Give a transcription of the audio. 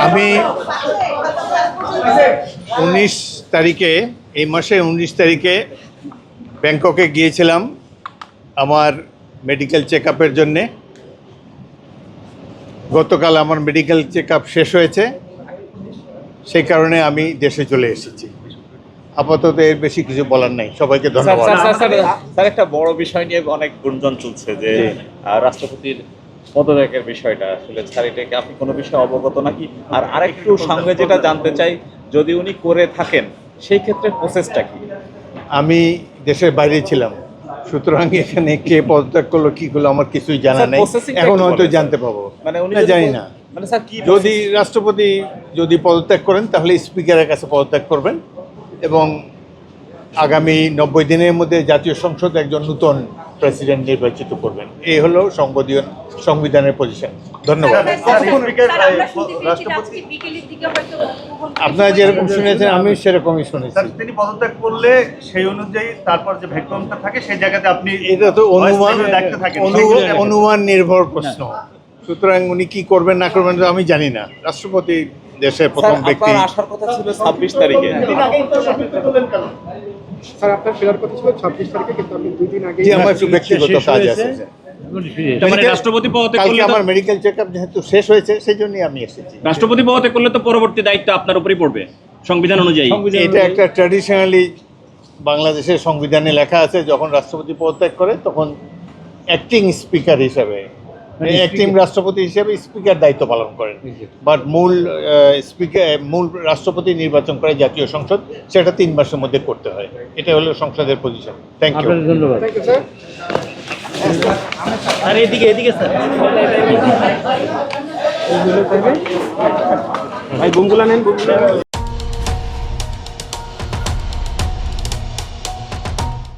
আমি 19 তারিখে, এই মাসে 19 তারিখে ব্যাংককে গিয়েছিলাম আমার মেডিকেল চেক আপের জন্যে। গতকাল আমার মেডিকেল চেক আপ শেষ হয়েছে, সেই কারণে আমি দেশে চলে এসেছি। আপাতত এর বেশি কিছু বলার নাই। সবাইকে ধন্যবাদ। স্যার, একটা বড় বিষয় নিয়ে অনেক গুঞ্জন চলছে যে রাষ্ট্রপতির পদত্যাগের বিষয়টা, আসলে স্যার এটাকে আপনি কোনো বিষয়ে অবগত নাকি? আর আরেকটু সঙ্গে যেটা জানতে চাই, যদি উনি করে থাকেন সেই ক্ষেত্রে প্রসেসটা কি? আমি দেশের বাইরে ছিলাম, সুতরাং এখানে কে পদত্যাগ করলো কি করলো আমার কিছুই জানা নেই। এখন হয়তো জানতে পাবো, মানে উনি জানি না। মানে স্যার কি, যদি রাষ্ট্রপতি যদি পদত্যাগ করেন তাহলে স্পিকারের কাছে পদত্যাগ করবেন এবং আগামী 90 দিনের মধ্যে জাতীয় সংসদ একজন নতুন প্রেসিডেন্ট নির্বাচিত করবেন। এই হলো সংবিধানের পজিশন। ধন্যবাদ। আপনারা যেরকম শুনেছেন আমি সেরকমই শুনেছি। তিনি পদত্যাগ করলে সেই অনুযায়ী তারপর যে ভ্যাকুয়ামটা থাকে সেই জায়গাতে আপনি, এটা তো অনুমান নির্ভর প্রশ্ন, সুতরাং উনি কি করবেন না করবেন আমি জানি না। রাষ্ট্রপতি দেশের প্রথম ব্যক্তি। আসার কথা ছিল 26 তারিখে। স্যার, আপনার ফেরার কথা ছিল 26 তারিখে, কিন্তু আপনি 2 দিন আগে। আমার একটু ব্যক্তিগত কাজ আছে। রাষ্ট্রপতি পদত্যাগ করলে আমার মেডিকেল চেক আপ যেহেতু শেষ হয়েছে সেই জন্যই আমি এসেছি। রাষ্ট্রপতি পদত্যাগ করলে তো পরবর্তী দায়িত্ব আপনার উপরই পড়বে সংবিধান অনুযায়ী। এটা একটা ট্র্যাডিশনালি বাংলাদেশের সংবিধানে লেখা আছে, যখন রাষ্ট্রপতি পদত্যাগ করে তখন অ্যাক্টিং স্পিকার হিসাবে, অ্যাক্টিং রাষ্ট্রপতি হিসেবে স্পিকার দায়িত্ব পালন করেন। বাট মূল রাষ্ট্রপতি নির্বাচন করে জাতীয় সংসদ, সেটা 3 মাসের মধ্যে করতে হয়। এটা হলো সংসদের পজিশন। Thank you. ধন্যবাদ। Thank you sir. আর এদিকে স্যার, ভাই বুমগুলা নেন, বুমগুলা।